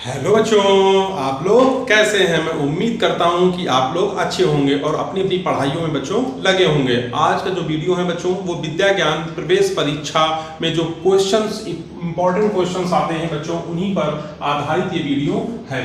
Hello बच्चों, आप लोग कैसे हैं। मैं उम्मीद करता हूं कि आप लोग अच्छे होंगे और अपनी अपनी पढ़ाइयों में बच्चों लगे होंगे। आज का जो वीडियो है बच्चों वो विद्या ज्ञान प्रवेश परीक्षा में जो क्वेश्चंस इंपॉर्टेंट क्वेश्चंस आते हैं बच्चों उन्हीं पर आधारित ये वीडियो है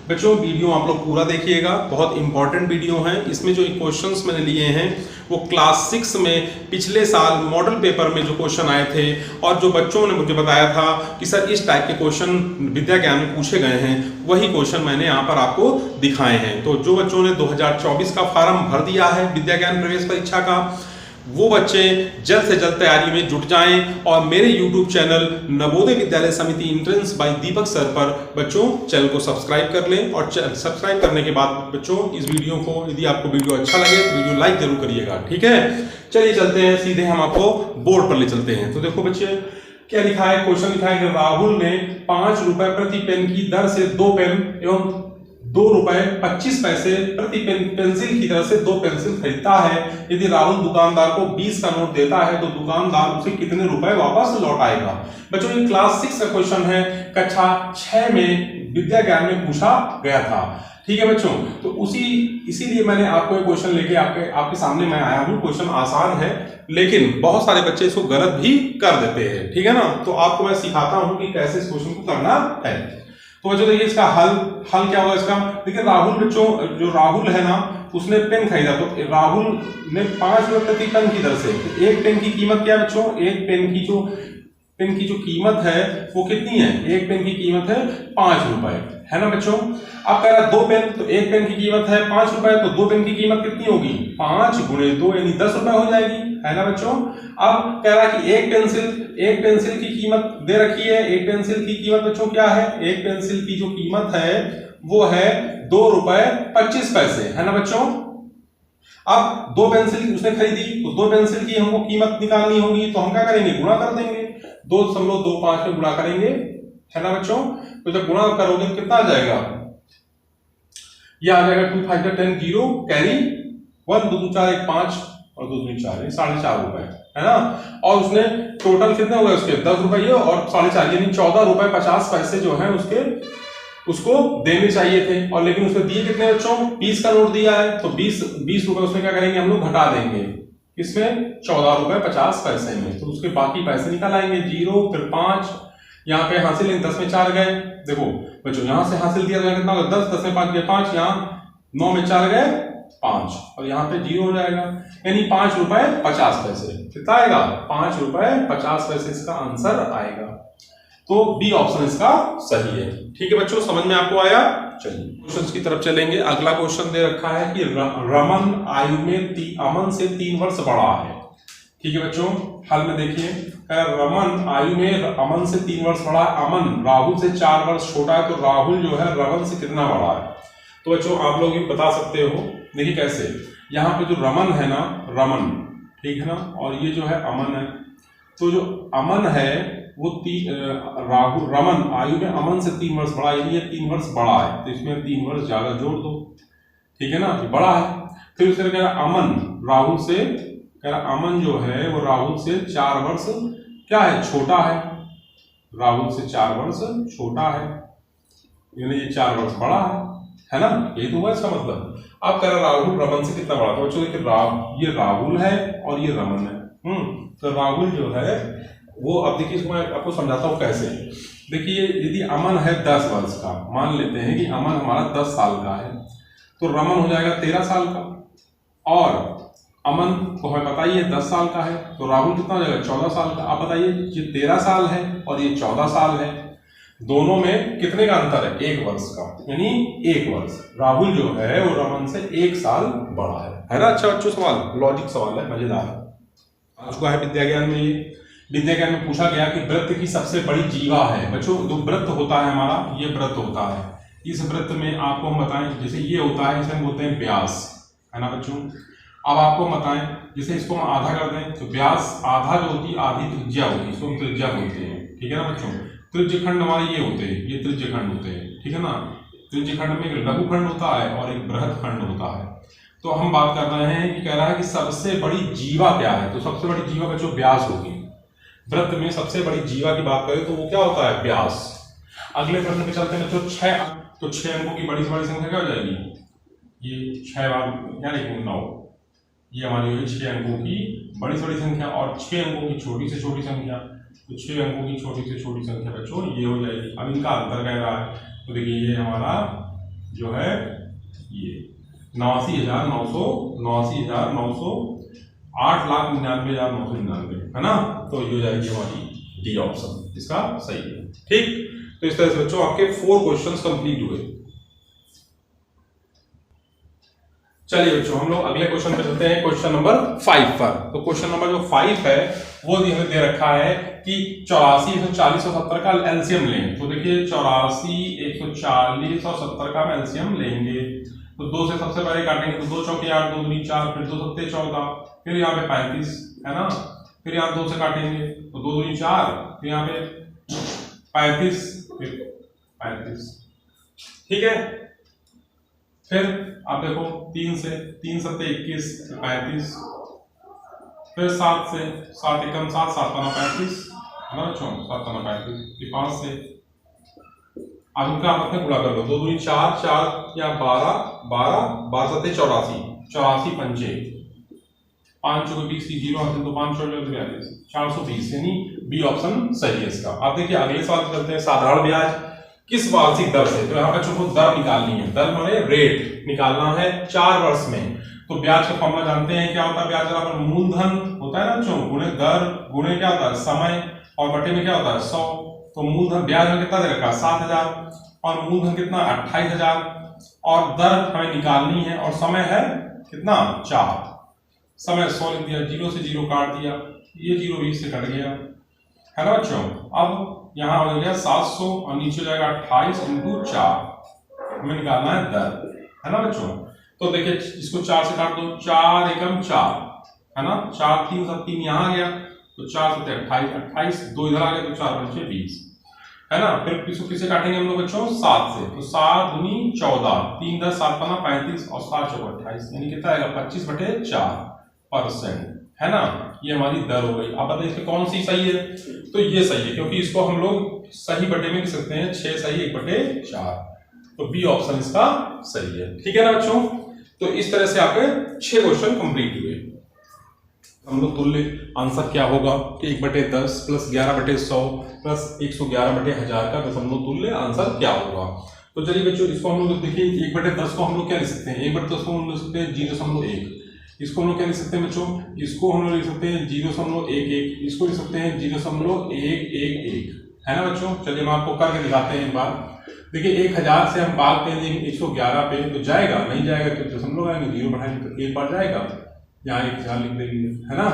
बच्चों वीडियो आप लोग पूरा देखिएगा, बहुत इंपॉर्टेंट वीडियो है। इसमें जो क्वेश्चंस मैंने लिए हैं वो क्लास 6 में पिछले साल मॉडल पेपर में जो क्वेश्चन आए थे और जो बच्चों ने मुझे बताया था कि सर इस टाइप के क्वेश्चन विद्या ज्ञान में पूछे गए हैं, वही क्वेश्चन मैंने यहाँ पर आपको दिखाए हैं। तो जो बच्चों ने 2024 का फॉर्म भर दिया है विद्या ज्ञान प्रवेश परीक्षा का, वो बच्चे जल्द से जल्द तैयारी में जुट जाएं और मेरे YouTube चैनल नवोदय विद्यालय समिति एंट्रेंस बाय दीपक सर पर बच्चों चैनल को सब्सक्राइब कर लें। और सब्सक्राइब करने के बाद बच्चों इस वीडियो को, यदि आपको वीडियो अच्छा लगे तो वीडियो लाइक जरूर करिएगा, ठीक है। चलिए चलते हैं सीधे, हम आपको बोर्ड पर ले चलते हैं। तो देखो बच्चे क्या लिखा है, क्वेश्चन लिखा है कि राहुल ने 5 रुपए प्रति पेन की दर से 2 पेन एवं 2 रुपए 25 पैसे प्रति पेंसिल की तरह से 2 पेंसिल खरीदता है। यदि राहुल दुकानदार को 20 का नोट देता है तो दुकानदार उसे कितने रुपए वापस लौटाएगा। बच्चों ये क्लास 6 का क्वेश्चन है, कक्षा 6 में विद्या ज्ञान में पूछा गया था, ठीक है बच्चों। तो इसीलिए मैंने आपको ये क्वेश्चन लेके आपके सामने मैं आया हूँ। क्वेश्चन आसान है लेकिन बहुत सारे बच्चे इसको गलत भी कर देते हैं, ठीक है ना। तो आपको मैं सिखाता हूँ कि कैसे इस क्वेश्चन को करना है। तो बच्चों देखिए इसका हल क्या होगा इसका। देखिए राहुल बच्चों, जो राहुल है ना उसने पेन खरीदा, तो राहुल ने 5 रुपए प्रति पेन की दर से, तो एक पेन की कीमत क्या है बच्चों, एक पेन की जो कीमत है वो कितनी है, एक पेन की कीमत है 5 रुपए, है ना बच्चों। अब कह रहा है 2 पेन, तो एक पेन की कीमत है 5 रुपए, तो 2 पेन की कीमत कितनी होगी, 5 गुणे 2 यानी 10 रुपए हो जाएगी, है ना बच्चों। अब कह रहा है कि एक पेंसिल की कीमत दे रखी है। एक पेंसिल की कीमत बच्चों क्या है, एक पेंसिल की जो कीमत है वो है 2 रुपए 25 पैसे, है ना बच्चों। अब 2 पेंसिल उसने खरीदी तो 2 पेंसिल की हमको कीमत निकालनी होगी, तो हम क्या करेंगे, गुणा कर देंगे, 2.25 में गुणा करेंगे, है ना बच्चों। तो जब गुणा करोगे तो कितना आ जाएगा, ये आ जाएगा 2 5 10 0 कैरी 1 2 4 1 5 और 2 3 4 4.5 रुपए, है ना। और उसने टोटल कितने हो गए उसके 10 रुपये और 4.5 यानी 14 रुपए 50 पैसे जो है उसको देने चाहिए थे। और लेकिन उसने दिए कितने बच्चों, 20 का नोट दिया है, तो 20 रुपए उसमें क्या करेंगे हम लोग घटा देंगे, किसमें 14 रुपए 50 पैसे में। तो उसके बाकी पैसे निकल आएंगे, 0 फिर 5, यहाँ पे हासिल 10 में 4 गए। देखो बच्चों यहाँ से हासिल दिया तो कितना होगा 10 में 5 गए 5, यहाँ 9 में 4 गए 5 और यहाँ पे 0 हो जाएगा, यानी 5 रुपए 50 पैसे। कितना आएगा, 5 रुपए 50 पैसे इसका आंसर आएगा। तो बी ऑप्शन इसका सही है, ठीक है बच्चों, समझ में आपको आया। चलिए क्वेश्चन की तरफ चलेंगे। अगला क्वेश्चन दे रखा है कि रमन आयु में अमन से 3 वर्ष बड़ा है, ठीक है बच्चों। हल में देखिए, रमन आयु में अमन से 3 वर्ष बड़ा है, अमन राहुल से 4 वर्ष छोटा है, तो राहुल जो है रमन से कितना बड़ा है। तो बच्चों आप लोग ये बता सकते हो, देखिए कैसे, यहाँ पे जो रमन है ना, रमन, ठीक है ना, और ये जो है अमन है। तो जो अमन है वो रमन आयु में अमन से 3 वर्ष बड़ा, यानी ये 3 वर्ष बड़ा है, तो इसमें 3 वर्ष ज्यादा जोड़ दो, ठीक है ना, ये बड़ा है। फिर उसने कह रहा अमन राहुल से, कह रहा अमन जो है वो राहुल से 4 वर्ष क्या है, छोटा है, राहुल से 4 वर्ष छोटा है, यानी ये 4 वर्ष बड़ा है ना, यही तो हुआ इसका मतलब। अब कह रहा राहुल रमन से कितना बड़ा, तो बच्चों देखिए ये राहुल है और ये रमन है। तो राहुल जो है वो, अब देखिए इसको मैं आपको समझाता हूँ कैसे। देखिए यदि अमन है 10 वर्ष का, मान लेते हैं कि अमन हमारा 10 साल का है, तो रमन हो जाएगा 13 साल का, और अमन को हमें पता ही है 10 साल का है, तो राहुल कितना हो जाएगा 14 साल का। आप बताइए ये 13 साल है और ये 14 साल है, दोनों में कितने का अंतर है, 1 वर्ष का, यानी 1 वर्ष। राहुल जो है वो रमन से 1 साल बड़ा है ना। अच्छा बच्चों सवाल लॉजिक सवाल है, मजेदार आ चुका है विद्या ज्ञान में। ये विद्या ज्ञान में पूछा गया कि वृत्त की सबसे बड़ी जीवा है। बच्चों जो वृत्त होता है हमारा, ये वृत्त होता है, इस वृत्त में आपको हम बताएं, जैसे ये होता है इसे हम बोलते हैं व्यास, है ना बच्चों। अब आपको बताएं, जैसे इसको हम आधा कर दें तो व्यास आधा जो होती है, आधी त्रिज्या होती है, इसको हम त्रिज्या बोलते हैं, ठीक है ना बच्चों। त्रिज्य खंड हमारे ये होते हैं, ये त्रिज्य खंड होते हैं, ठीक है ना। त्रिज्य खंड में एक लघु खंड होता है और एक बृहद खंड होता है। तो हम बात कर रहे हैं कि कह रहा है कि सबसे बड़ी जीवा क्या है, तो सबसे बड़ी जीवा बच्चों व्यास होगी। वृत्त में सबसे बड़ी जीवा की बात करें तो वो क्या होता है, व्यास। अगले प्रश्न पे चलते हैं बच्चों। 6 तो 6 अंकों की बड़ी से बड़ी संख्या क्या हो जाएगी? ये 6 बार क्या लिखेंगे? 9। ये हमारी हुई 6 अंकों की बड़ी से बड़ी संख्या, और 6 अंकों की छोटी से छोटी संख्या। तो 6 अंकों की छोटी से छोटी संख्या बच्चों ये हो जाएगी। अब इनका अंतर कह रहा है, तो देखिए ये हमारा जो है ये 89,900, 89,900, 8,99,999 है ना। तो ये हो जाएगी हमारी डी ऑप्शन, इसका सही है। ठीक, तो इस तरह से बच्चों आपके 4 क्वेश्चंस कंप्लीट हुए। चलिए बच्चों हम लोग अगले क्वेश्चन पे चलते हैं, क्वेश्चन नंबर 5 पर। तो क्वेश्चन नंबर जो 5 है वो हमें दे रखा है कि 84, 140 और 70 का एलसीएम लें। तो देखिए 84, 140 और 70 का हम एलसीएम लेंगे। तो 2 से सबसे पहले काटेंगे, तो 2 चौके 8, 2 दूनी 4, फिर 2 सत्ते 14, फिर यहाँ पे 35 है ना। फिर यहाँ 2 से काटेंगे तो 2 दूनी 4, फिर यहाँ पे 35, फिर 35। ठीक है, फिर आप देखो 3 से 3 सत्ते 21, 35, फिर 7 से 7 एकम 7, 7 पन्ना 35 है ना बच्चों, 7 पन्ना 35। फिर 5 से अब इनका आपस में गुणा कर लो, 2 दूनी 4, 4 या 12, 12, 12 सत्ते 84, 84 पंचे 5 चौके 20 की 0 हासिल, तो 5 चौके 42, 420, यानी बी ऑप्शन सही है इसका। अब देखिए अगले सवाल करते हैं, साधारण ब्याज किस वार्षिक दर से। तो यहाँ बच्चों को दर निकालनी है, दर माने रेट निकालना है 4 वर्ष में। तो ब्याज का फॉर्मूला जानते हैं, क्या होता है ब्याज बराबर मूलधन होता है ना बच्चों, गुणे दर, गुणे क्या होता है समय, और बटे में क्या होता है 100। तो मूलधन ब्याज में कितना दे रखा है 7,000, और मूलधन कितना 28,000, और दर हमें निकालनी है, और समय है कितना 4। समय 100 लिख दिया, 0 से 0 काट दिया, ये 0 20 से कट गया है ना बच्चों। अब यहाँ हो गया 700 और नीचे जाएगा 28 इंटू 4, हमें निकालना है दर है ना बच्चों। तो देखिए इसको 4 से काट दो, 4 एकम 4 है ना, 4 3 7 3 यहाँ आ गया, तो 4 7 28, 28 2 इधर आ गया, तो 4 5 20 है ना। फिर इसको किससे काटेंगे हम लोग बच्चों 7 से, तो 7 दूनी 14, 3 10 7 पन्ना 35 और 7 चौके 28, यानी कितना आएगा 25/4% है ना। ये हमारी दर हो गई। अब बताइए इसमें कौन सी सही है? तो ये सही है, क्योंकि इसको हम लोग सही बटे में लिख सकते हैं, 6 सही 1/4, तो बी ऑप्शन इसका सही है। ठीक है ना बच्चों, तो इस तरह से आपके 6 क्वेश्चन कंप्लीट हुए। हम लोग तुल्य आंसर क्या होगा कि 1/10 प्लस 11/100 प्लस 111/1000 का दशमलव तुल्य आंसर क्या होगा। तो चलिए बच्चों इसको हम लोग देखिए, 1/10 को हम लोग क्या लिख सकते हैं, 1/10 को हम लिख सकते हैं 0.1, इसको हम लोग क्या लिख सकते हैं बच्चों, इसको हम लोग लिख सकते हैं 0.11, इसको लिख सकते हैं 0.111 है ना बच्चों। चलिए हम आपको करके दिखाते हैं एक बार। देखिए 1000 से हम भाग पे देंगे 111 पे, तो जाएगा नहीं जाएगा, तो दशमलव आएंगे, 0 बढ़ाएंगे तो एक बार जाएगा, यहाँ 1000 लिख देंगे है ना।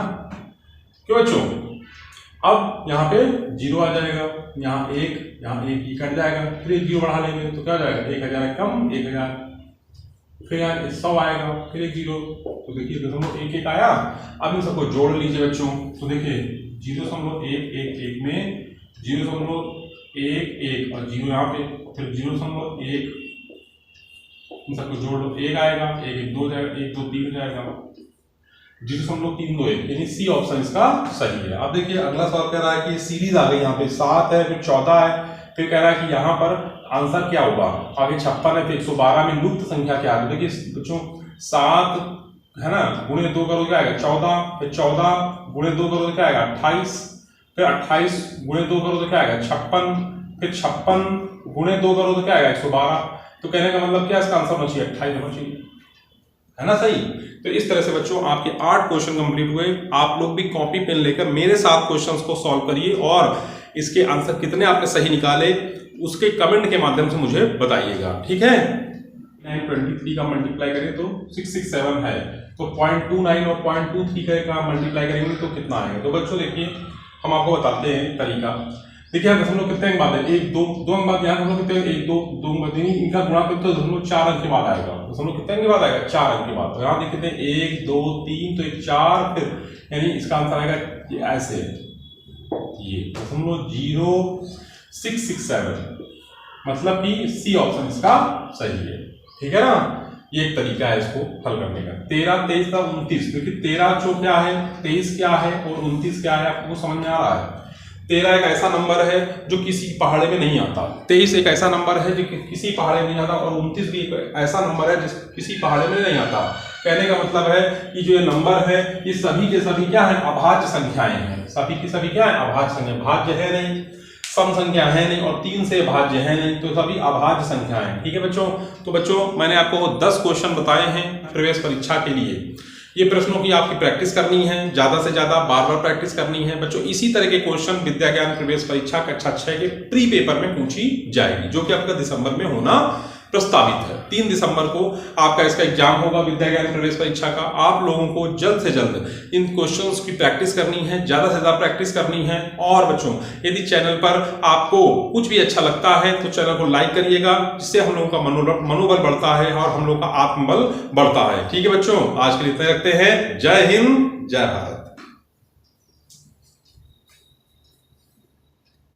क्यों बच्चों, अब यहाँ पे 0 आ जाएगा, यहाँ 1 कट जाएगा, फिर 1 0 बढ़ा लेंगे तो क्या हो जाएगा 1000 कम 1000, फिर यहाँ 100 आएगा, फिर 1 0, तो देखिए 0.11 आया। अब इन सबको जोड़ लीजिए बच्चों, तो देखिए 0.111 में 0.11 और 0 यहाँ पे, फिर 0.1, इन सबको जोड़ लो, 1 आएगा, 1 1 2 जाएगा, 1 2 3 जाएगा, 0.321, यानी सी ऑप्शन इसका सही है। अब देखिए अगला सवाल कह रहा है कि सीरीज आ गई, यहाँ पे 7 है, फिर 14 है, फिर कह रहा है कि यहाँ पर आंसर क्या होगा। आगे 56 है, फिर 112 में लुप्त संख्या क्या है। तो देखिए बच्चों 7 है ना, गुणे 2 करोगे क्या आएगा 14, फिर 14 गुणे 2 करोगे क्या आएगा 28, फिर 28 गुणे 2 करोगे क्या आएगा 56, फिर 56 गुणे 2 करोगे क्या आएगा 112। तो कहने का मतलब क्या, इसका आंसर होना चाहिए 28 होना चाहिए है ना सही। तो इस तरह से बच्चों आपके 8 क्वेश्चन कंप्लीट हुए। आप लोग भी कॉपी पेन लेकर मेरे साथ क्वेश्चंस को सॉल्व करिए, और इसके आंसर कितने आपने सही निकाले उसके कमेंट के माध्यम से मुझे बताइएगा। ठीक है, 923 का मल्टीप्लाई करें तो 667 है, तो 0.29 और 0.23 का मल्टीप्लाई करेंगे तो कितना आएगा। तो बच्चों देखिए हम आपको बताते हैं तरीका। देखिए यहाँ दशमलव कितने अंक बाद है, 1 2 2 अंक बाद, यहाँ दशमलव कितने 1 2 2 अंक बाद, इनका गुणा करते तो दशमलव 4 अंक के बाद आएगा। दशमलव कितने अंक के बाद आएगा 4 अंक के बाद। तो यहाँ देखते हैं 1 2 3, तो 1 4, फिर यानी इसका आंसर आएगा ऐसे, ये दशमलव 0667, मतलब कि सी ऑप्शन इसका सही है। ठीक है ना, ये एक तरीका है इसको हल करने का। 13 23 29, क्योंकि 13 जो क्या है 23 क्या है और 29 क्या है आपको समझ में आ रहा है। 13 एक ऐसा नंबर है जो किसी पहाड़े में नहीं आता, 23 एक ऐसा नंबर है जो किसी पहाड़े में नहीं आता, और 29 भी एक ऐसा नंबर है जिस किसी पहाड़े में नहीं आता। कहने का मतलब है कि जो ये नंबर है ये सभी के सभी क्या है, अभाज्य संख्याएं हैं। सभी की सभी क्या है, अभाज्य संख्या, भाज्य है नहीं, सम संख्या है नहीं, और 3 से भाज्य है नहीं, तो सभी अभाज्य संख्याएं हैं। ठीक है बच्चों, तो बच्चों मैंने आपको 10 क्वेश्चन बताए हैं प्रवेश परीक्षा के लिए। ये प्रश्नों की आपकी प्रैक्टिस करनी है, ज्यादा से ज्यादा बार बार प्रैक्टिस करनी है बच्चों। इसी तरह के क्वेश्चन विद्या ज्ञान प्रवेश परीक्षा कक्षा 6 के प्री पेपर में पूछी जाएगी, जो कि आपका दिसंबर में होना प्रस्तावित है। 3 दिसंबर को आपका इसका एग्जाम होगा विद्या ज्ञान प्रवेश परीक्षा का। आप लोगों को जल्द से जल्द इन क्वेश्चंस की प्रैक्टिस करनी है, ज्यादा से ज्यादा प्रैक्टिस करनी है। और बच्चों यदि चैनल पर आपको कुछ भी अच्छा लगता है तो चैनल को लाइक करिएगा, जिससे हम लोगों का मनोबल बढ़ता है और हम लोग का आत्मबल बढ़ता है। ठीक है बच्चों, आज के लिए इतना रखते हैं। जय हिंद, जय भारत।